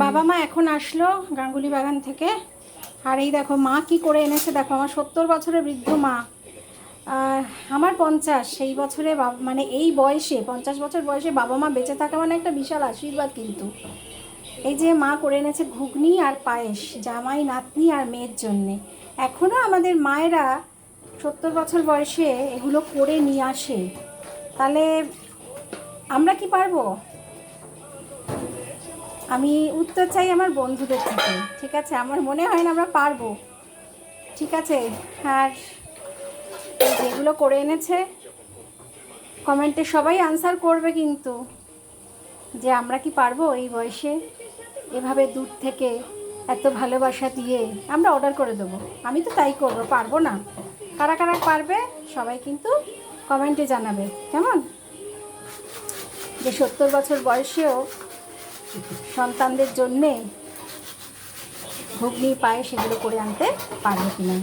বাবা মা এখন আসলো গাঙ্গুলি বাগান থেকে। আর এই দেখো মা কি করে এনেছে, দেখো আমার 70 বছরের বৃদ্ধ মা, আমার 50, সেই বছরে মানে এই বয়সে 50 বছর বয়সে বাবা মা বেঁচে থাকা মানে একটা বিশাল আশীর্বাদ। কিন্তু এই যে মা করে এনেছে ঘুগনি আর পায়েস জামাই নাতনি আর মেয়ের জন্যে। এখনও আমাদের মায়েরা 70 বছর বয়সে এগুলো করে নিয়ে আসে, তাহলে আমরা কি পারবো? আমি উত্তর চাই আমার বন্ধুদের থেকে, ঠিক আছে? আমার মনে হয় না আমরা পারবো, ঠিক আছে? আর যেগুলো করে এনেছে কমেন্টে সবাই আনসার করবে কিন্তু, যে আমরা কি পারবো এই বয়সে এভাবে দূর থেকে এত ভালোবাসা দিয়ে। আমরা অর্ডার করে দেবো, আমি তো তাই করবো, পারবো না? কারা কারা পারবে সবাই কিন্তু কমেন্টে জানাবে, কেমন? যে 70 বছর বয়সেও সন্তানদের জন্যে ঘুগনি পায়ে সেগুলো করে আনতে পারবে কিনা।